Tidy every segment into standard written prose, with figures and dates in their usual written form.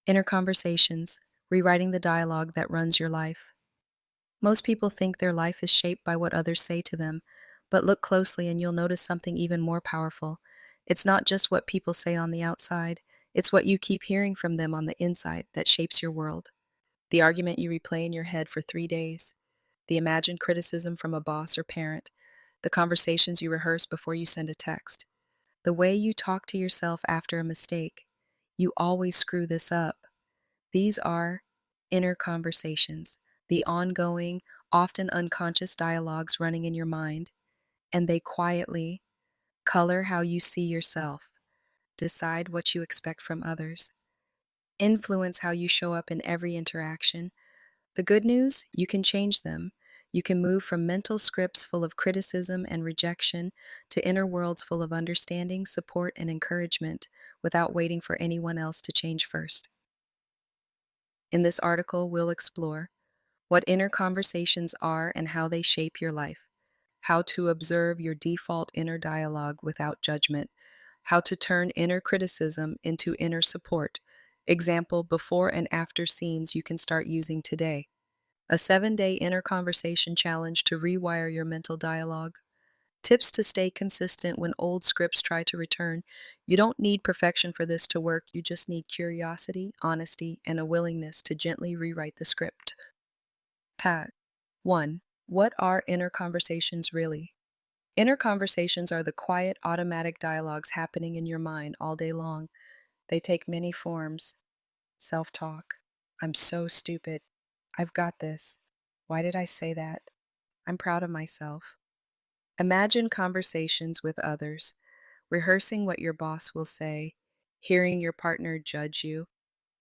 Inner conversations, rewriting the dialogue that runs your life. Most people think their life is shaped by what others say to them, but look closely and you'll notice something even more powerful. It's not just what people say on the outside, it's what you keep hearing from them on the inside that shapes your world. The argument you replay in your head for 3 days, the imagined criticism from a boss or parent, the conversations you rehearse before you send a text, the way you talk to yourself after a mistake. You always screw this up. These are inner conversations, the ongoing, often unconscious dialogues running in your mind, and they quietly color how you see yourself, decide what you expect from others, influence how you show up in every interaction. The good news, you can change them. You can move from mental scripts full of criticism and rejection to inner worlds full of understanding, support, and encouragement without waiting for anyone else to change first. In this article, we'll explore what inner conversations are and how they shape your life, how to observe your default inner dialogue without judgment, how to turn inner criticism into inner support. Example before and after scenes you can start using today. A 7-day inner conversation challenge to rewire your mental dialogue. Tips to stay consistent when old scripts try to return. You don't need perfection for this to work, you just need curiosity, honesty, and a willingness to gently rewrite the script. Pat. 1. What are inner conversations really? Inner conversations are the quiet, automatic dialogues happening in your mind all day long. They take many forms. Self-talk. I'm so stupid. I've got this. Why did I say that? I'm proud of myself. Imagine conversations with others, rehearsing what your boss will say, hearing your partner judge you,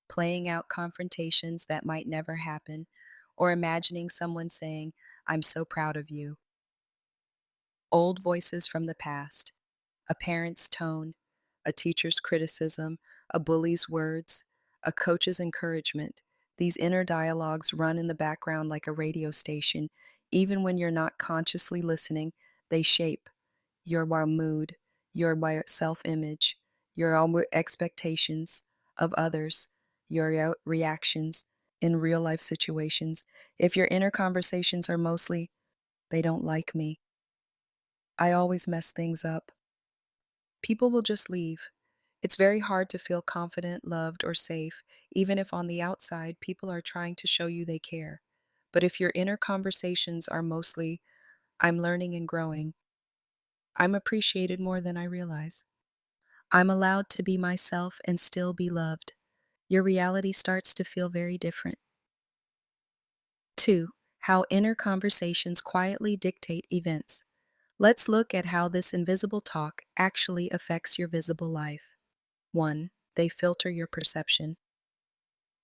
playing out confrontations that might never happen, or imagining someone saying, I'm so proud of you. Old voices from the past, a parent's tone, a teacher's criticism, a bully's words, a coach's encouragement. These inner dialogues run in the background like a radio station. Even when you're not consciously listening, they shape your mood, your self-image, your expectations of others, your reactions in real-life situations. If your inner conversations are mostly, they don't like me, I always mess things up, people will just leave. It's very hard to feel confident, loved, or safe, even if on the outside people are trying to show you they care. But if your inner conversations are mostly, I'm learning and growing, I'm appreciated more than I realize, I'm allowed to be myself and still be loved, your reality starts to feel very different. 2. How inner conversations quietly dictate events. Let's look at how this invisible talk actually affects your visible life. 1. They filter your perception.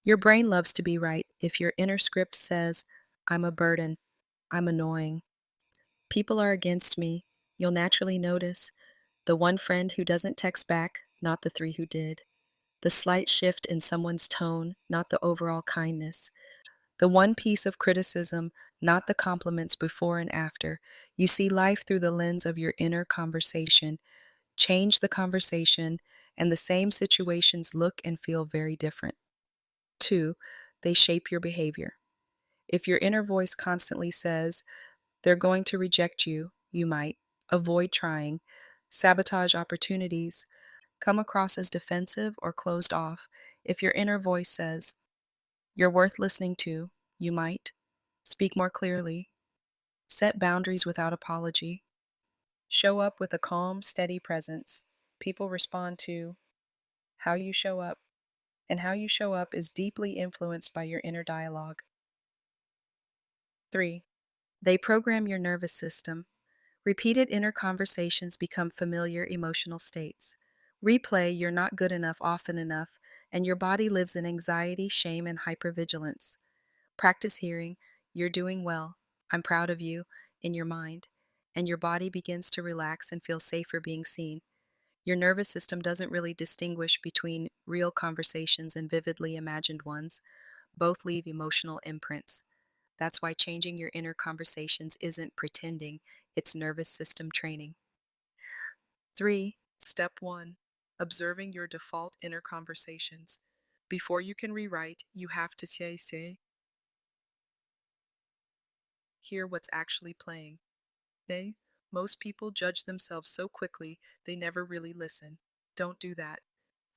Your brain loves to be right. If your inner script says, I'm a burden, I'm annoying, people are against me, you'll naturally notice the one friend who doesn't text back, not the 3 who did. The slight shift in someone's tone, not the overall kindness. The one piece of criticism, not the compliments before and after. You see life through the lens of your inner conversation. Change the conversation, and the same situations look and feel very different. 2. They shape your behavior. If your inner voice constantly says, they're going to reject you, you might avoid trying, sabotage opportunities, come across as defensive or closed off. If your inner voice says, you're worth listening to, you might speak more clearly, set boundaries without apology, show up with a calm, steady presence. People respond to how you show up, and how you show up is deeply influenced by your inner dialogue. 3. They program your nervous system. Repeated inner conversations become familiar emotional states. Replay you're not good enough often enough, and your body lives in anxiety, shame, and hypervigilance. Practice hearing, you're doing well, I'm proud of you, in your mind, and your body begins to relax and feel safer being seen. Your nervous system doesn't really distinguish between real conversations and vividly imagined ones. Both leave emotional imprints. That's why changing your inner conversations isn't pretending, it's nervous system training. 3. Step 1. Observing your default inner conversations. Before you can rewrite, you have to hear what's actually playing. They, most people judge themselves so quickly they never really listen. Don't do that.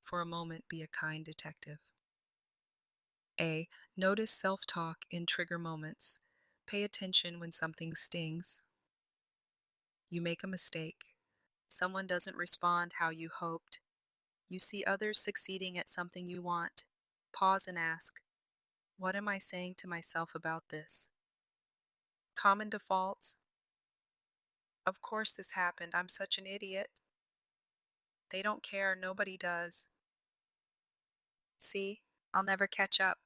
For a moment, be a kind detective. A. Notice self-talk in trigger moments. Pay attention when something stings. You make a mistake. Someone doesn't respond how you hoped. You see others succeeding at something you want. Pause and ask, what am I saying to myself about this? Common defaults. Of course this happened. I'm such an idiot. They don't care. Nobody does. See, I'll never catch up.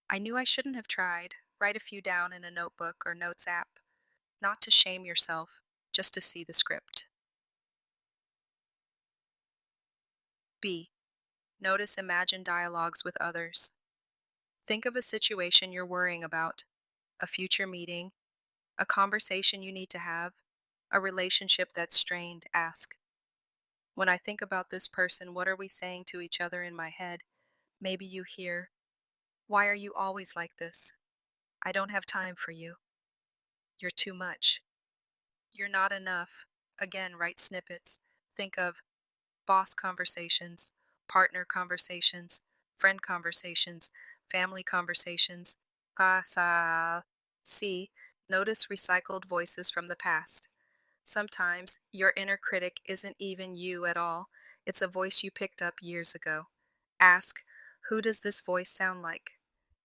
I knew I shouldn't have tried. Write a few down in a notebook or notes app. Not to shame yourself, just to see the script. B. Notice imagined dialogues with others. Think of a situation you're worrying about, a future meeting, a conversation you need to have, a relationship that's strained. Ask, when I think about this person, what are we saying to each other in my head? Maybe you hear, why are you always like this? I don't have time for you. You're too much. You're not enough. Again, write snippets. Think of boss conversations, partner conversations, friend conversations, family conversations. C. Notice recycled voices from the past. Sometimes your inner critic isn't even you at all. It's a voice you picked up years ago. Ask, who does this voice sound like?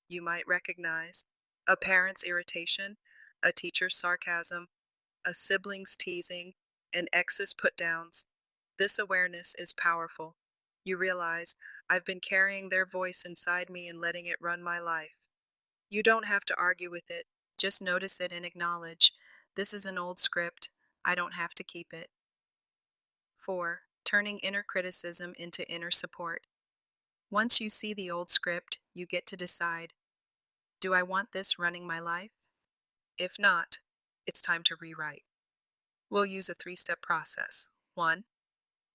You might recognize a parent's irritation, a teacher's sarcasm, a sibling's teasing, an ex's put-downs. This awareness is powerful. You realize, I've been carrying their voice inside me and letting it run my life. You don't have to argue with it. Just notice it and acknowledge, this is an old script. I don't have to keep it. 4. Turning inner criticism into inner support. Once you see the old script, you get to decide, do I want this running my life? If not, it's time to rewrite. We'll use a 3-step process. 1.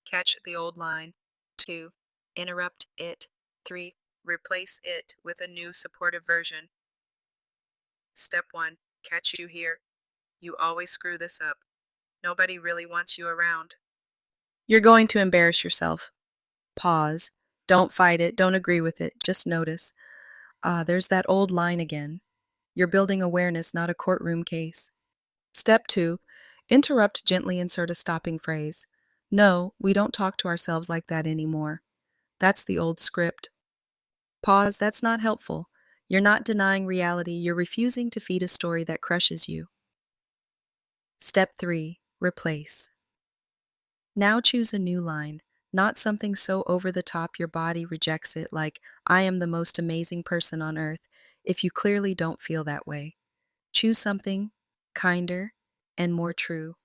Catch the old line. 2. Interrupt it. 3. Replace it with a new supportive version. Step 1. Catch you here. You always screw this up. Nobody really wants you around. You're going to embarrass yourself. Pause. Don't fight it. Don't agree with it. Just notice. There's that old line again. You're building awareness, not a courtroom case. Step 2. Interrupt, gently insert a stopping phrase. No, we don't talk to ourselves like that anymore. That's the old script. Pause, that's not helpful. You're not denying reality, you're refusing to feed a story that crushes you. Step 3. Replace. Now choose a new line, not something so over the top your body rejects it, like, I am the most amazing person on earth, if you clearly don't feel that way. Choose something kinder and more true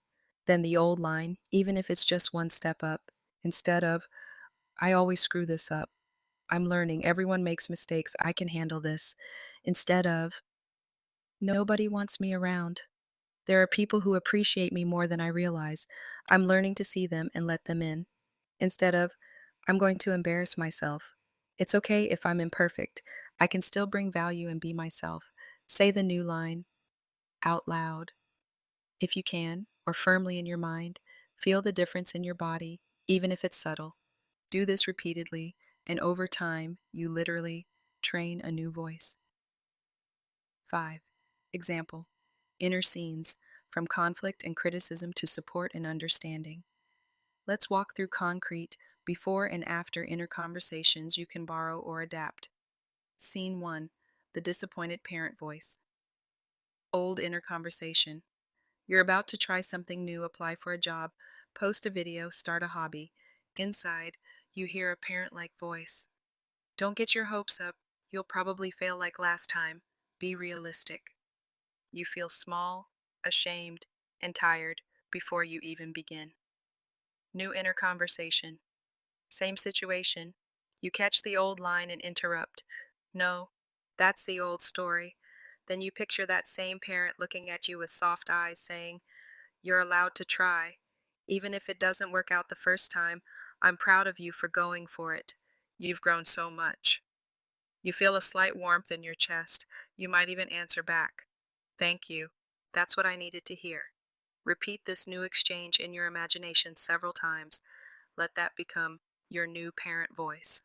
than the old line, even if it's just one step up. Instead of, I always screw this up. I'm learning. Everyone makes mistakes. I can handle this. Instead of, nobody wants me around. There are people who appreciate me more than I realize. I'm learning to see them and let them in. Instead of, I'm going to embarrass myself. It's okay if I'm imperfect. I can still bring value and be myself. Say the new line out loud, if you can, or firmly in your mind. Feel the difference in your body, even if it's subtle. Do this repeatedly, and over time, you literally train a new voice. 5. Example. Inner scenes, from conflict and criticism to support and understanding. Let's walk through concrete before and after inner conversations you can borrow or adapt. Scene 1. The disappointed parent voice. Old inner conversation. You're about to try something new, apply for a job, post a video, start a hobby. Inside, you hear a parent-like voice. Don't get your hopes up. You'll probably fail like last time. Be realistic. You feel small, ashamed, and tired before you even begin. New inner conversation. Same situation. You catch the old line and interrupt. No, that's the old story. Then you picture that same parent looking at you with soft eyes saying, you're allowed to try. Even if it doesn't work out the first time, I'm proud of you for going for it. You've grown so much. You feel a slight warmth in your chest. You might even answer back, "Thank you. That's what I needed to hear." Repeat this new exchange in your imagination several times. Let that become your new parent voice.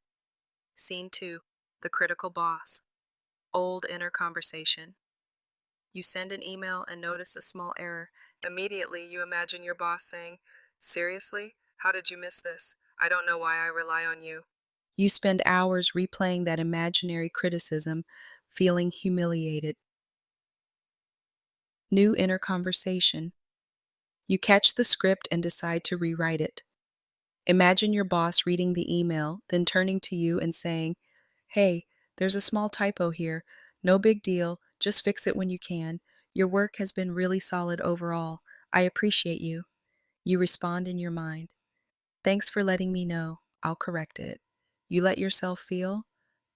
Scene 2, the critical boss. Old inner conversation. You send an email and notice a small error. Immediately, you imagine your boss saying, "Seriously? How did you miss this? I don't know why I rely on you." You spend hours replaying that imaginary criticism, feeling humiliated. New inner conversation. You catch the script and decide to rewrite it. Imagine your boss reading the email, then turning to you and saying, "Hey, there's a small typo here. No big deal. Just fix it when you can. Your work has been really solid overall. I appreciate you." You respond in your mind, "Thanks for letting me know. I'll correct it." You let yourself feel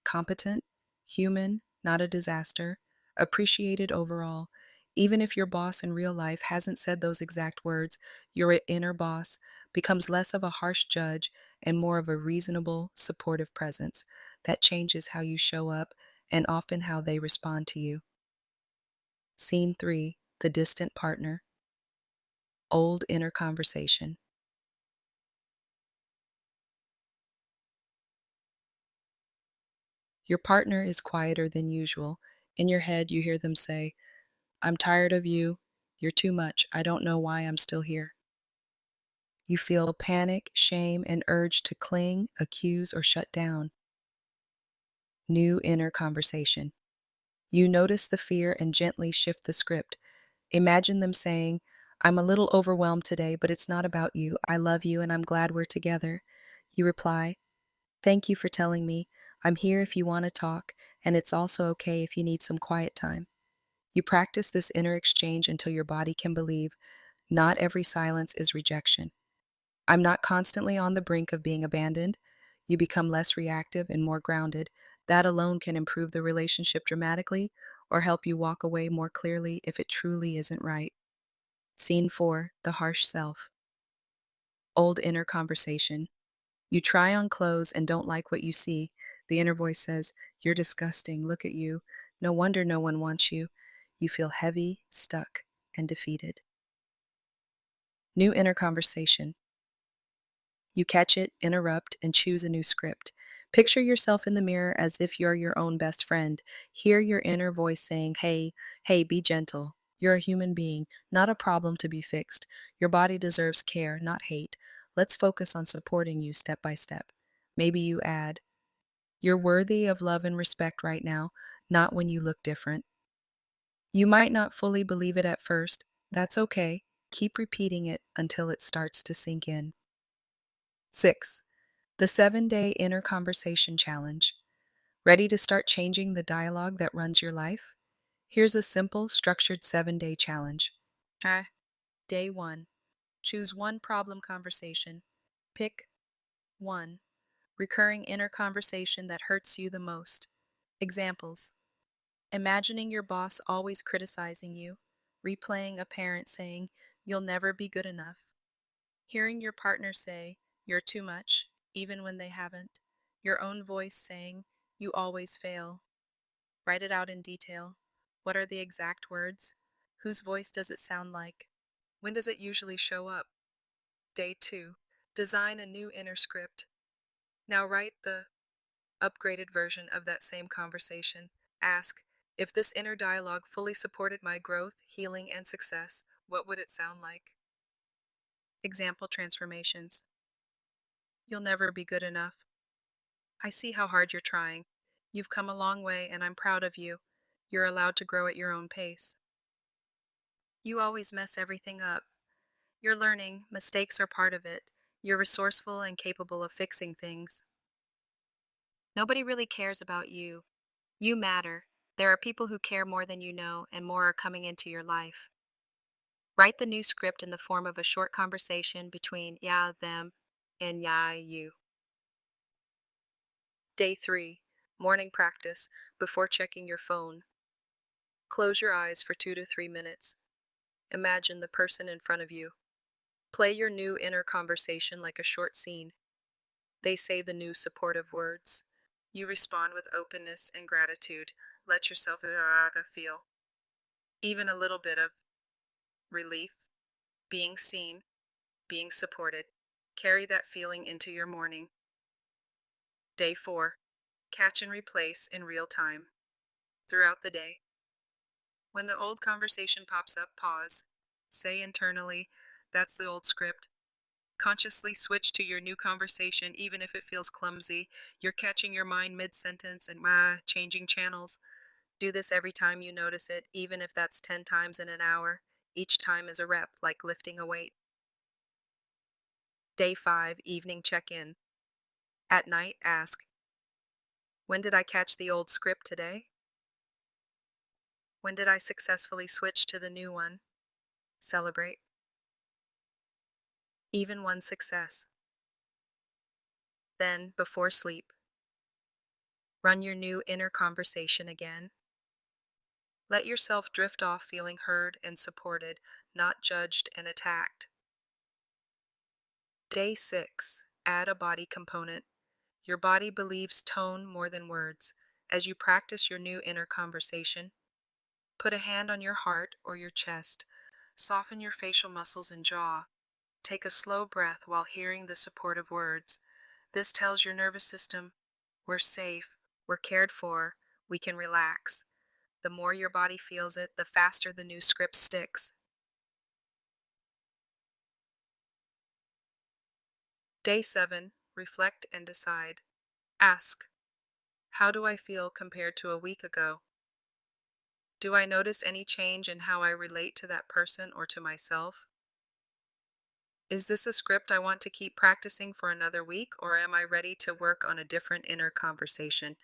competent, human, not a disaster, appreciated overall. Even if your boss in real life hasn't said those exact words, your inner boss becomes less of a harsh judge and more of a reasonable, supportive presence that changes how you show up and often how they respond to you. Scene 3, the distant partner. Old inner conversation. Your partner is quieter than usual. In your head, you hear them say, "I'm tired of you. You're too much. I don't know why I'm still here." You feel panic, shame, and urge to cling, accuse, or shut down. New inner conversation. You notice the fear and gently shift the script. Imagine them saying, "I'm a little overwhelmed today, but it's not about you. I love you and I'm glad we're together." You reply, "Thank you for telling me. I'm here if you want to talk, and it's also okay if you need some quiet time." You practice this inner exchange until your body can believe not every silence is rejection. I'm not constantly on the brink of being abandoned. You become less reactive and more grounded. That alone can improve the relationship dramatically or help you walk away more clearly if it truly isn't right. Scene 4, the harsh self. Old inner conversation. You try on clothes and don't like what you see. The inner voice says, "You're disgusting. Look at you. No wonder no one wants you." You feel heavy, stuck, and defeated. New inner conversation. You catch it, interrupt, and choose a new script. Picture yourself in the mirror as if you're your own best friend. Hear your inner voice saying, hey, be gentle. You're a human being, not a problem to be fixed. Your body deserves care, not hate. Let's focus on supporting you step by step." Maybe you add, "You're worthy of love and respect right now, not when you look different." You might not fully believe it at first. That's okay. Keep repeating it until it starts to sink in. 6. The 7-day inner conversation challenge. Ready to start changing the dialogue that runs your life? Here's a simple, structured 7-day challenge. Day 1. Choose one problem conversation. Pick 1. Recurring inner conversation that hurts you the most. Examples: imagining your boss always criticizing you, replaying a parent saying, "You'll never be good enough," hearing your partner say, "You're too much," even when they haven't, your own voice saying, "You always fail." Write it out in detail. What are the exact words? Whose voice does it sound like? When does it usually show up? Day 2. Design a new inner script. Now write the upgraded version of that same conversation. Ask, if this inner dialogue fully supported my growth, healing, and success, what would it sound like? Example transformations. "You'll never be good enough. I see how hard you're trying. You've come a long way and I'm proud of you. You're allowed to grow at your own pace. You always mess everything up. You're learning, mistakes are part of it. You're resourceful and capable of fixing things. Nobody really cares about you. You matter. There are people who care more than you know, and more are coming into your life." Write the new script in the form of a short conversation between yeah, them, and yeah, you. Day 3. Morning practice. Before checking your phone, close your eyes for 2 to 3 minutes. Imagine the person in front of you. Play your new inner conversation like a short scene. They say the new supportive words. You respond with openness and gratitude. Let yourself feel even a little bit of relief, being seen, being supported. Carry that feeling into your morning. Day 4. Catch and replace in real time. Throughout the day. When the old conversation pops up, pause. Say internally, that's the old script. Consciously switch to your new conversation, even if it feels clumsy. You're catching your mind mid sentence and changing channels. Do this every time you notice it, even if that's 10 times in an hour. Each time is a rep, like lifting a weight. Day 5, evening check in. At night, ask, when did I catch the old script today? When did I successfully switch to the new one? Celebrate. Even one success. Then, before sleep, run your new inner conversation again. Let yourself drift off feeling heard and supported, not judged and attacked. Day 6, add a body component. Your body believes tone more than words. As you practice your new inner conversation, put a hand on your heart or your chest. Soften your facial muscles and jaw. Take a slow breath while hearing the supportive words. This tells your nervous system, we're safe, we're cared for, we can relax. The more your body feels it, the faster the new script sticks. Day 7, reflect and decide. Ask, how do I feel compared to a week ago? Do I notice any change in how I relate to that person or to myself? Is this a script I want to keep practicing for another week, or am I ready to work on a different inner conversation?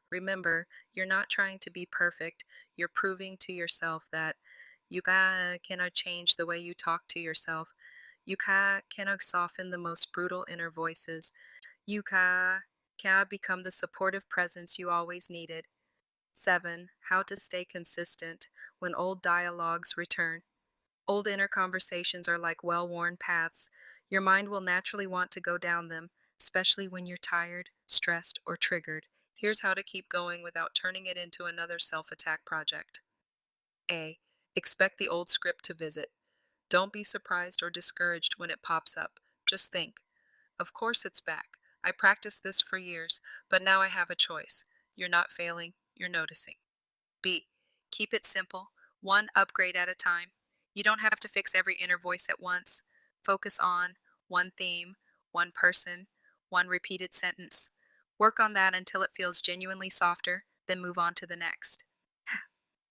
Remember, you're not trying to be perfect. You're proving to yourself that you cannot change the way you talk to yourself. You cannot soften the most brutal inner voices. You cannot become the supportive presence you always needed. 7. How to stay consistent when old dialogues return. Old inner conversations are like well-worn paths. Your mind will naturally want to go down them, especially when you're tired, stressed, or triggered. Here's how to keep going without turning it into another self-attack project. A. Expect the old script to visit. Don't be surprised or discouraged when it pops up. Just think, of course it's back. I practiced this for years, but now I have a choice. You're not failing, you're noticing. B. Keep it simple, one upgrade at a time. You don't have to fix every inner voice at once. Focus on one theme, one person, one repeated sentence. Work on that until it feels genuinely softer, then move on to the next.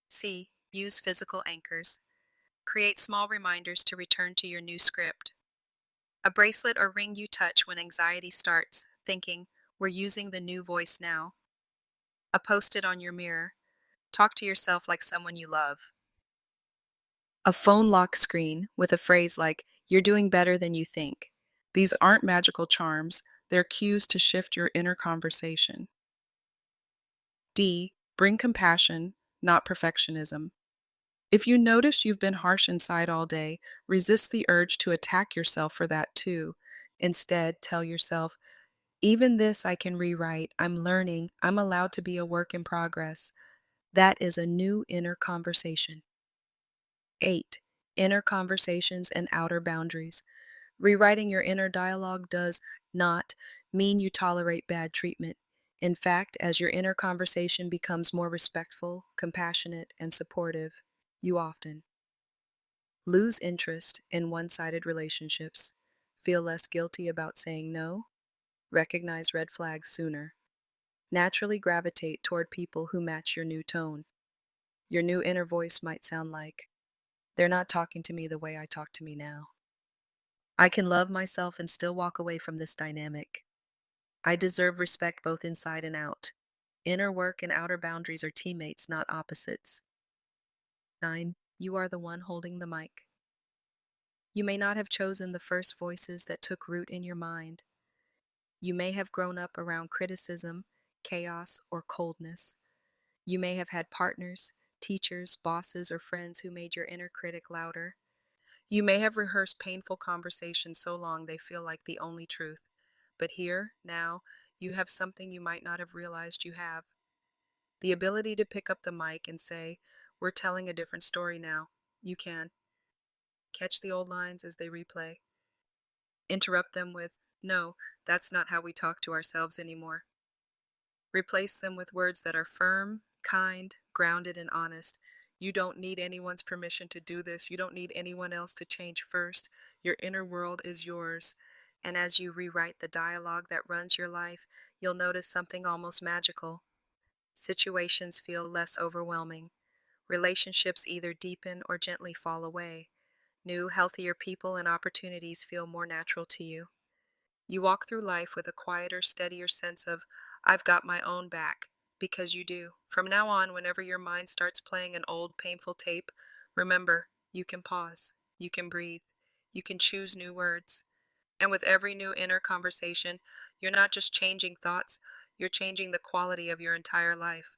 C. Use physical anchors. Create small reminders to return to your new script. A bracelet or ring you touch when anxiety starts, thinking, we're using the new voice now. A post-it on your mirror. Talk to yourself like someone you love. A phone lock screen with a phrase like, you're doing better than you think. These aren't magical charms, they're cues to shift your inner conversation. D. Bring compassion, not perfectionism. If you notice you've been harsh inside all day, resist the urge to attack yourself for that too. Instead, tell yourself, even this I can rewrite, I'm learning, I'm allowed to be a work in progress. That is a new inner conversation. 8. Inner conversations and outer boundaries. Rewriting your inner dialogue does not mean you tolerate bad treatment. In fact, as your inner conversation becomes more respectful, compassionate, and supportive, you often lose interest in one-sided relationships, feel less guilty about saying no, recognize red flags sooner, naturally gravitate toward people who match your new tone. Your new inner voice might sound like, they're not talking to me the way I talk to me now. I can love myself and still walk away from this dynamic. I deserve respect both inside and out. Inner work and outer boundaries are teammates, not opposites. 9. You are the one holding the mic. You may not have chosen the first voices that took root in your mind. You may have grown up around criticism, chaos, or coldness. You may have had partners, teachers, bosses, or friends who made your inner critic louder. You may have rehearsed painful conversations so long they feel like the only truth. But here, now, you have something you might not have realized you have. The ability to pick up the mic and say, "We're telling a different story now." You can. Catch the old lines as they replay. Interrupt them with, "No, that's not how we talk to ourselves anymore." Replace them with words that are firm, kind, grounded, and honest. You don't need anyone's permission to do this. You don't need anyone else to change first. Your inner world is yours. And as you rewrite the dialogue that runs your life, you'll notice something almost magical. Situations feel less overwhelming. Relationships either deepen or gently fall away. New, healthier people and opportunities feel more natural to you. You walk through life with a quieter, steadier sense of, "I've got my own back," because you do. From now on, whenever your mind starts playing an old, painful tape, remember, you can pause, you can breathe, you can choose new words. And with every new inner conversation, you're not just changing thoughts, you're changing the quality of your entire life.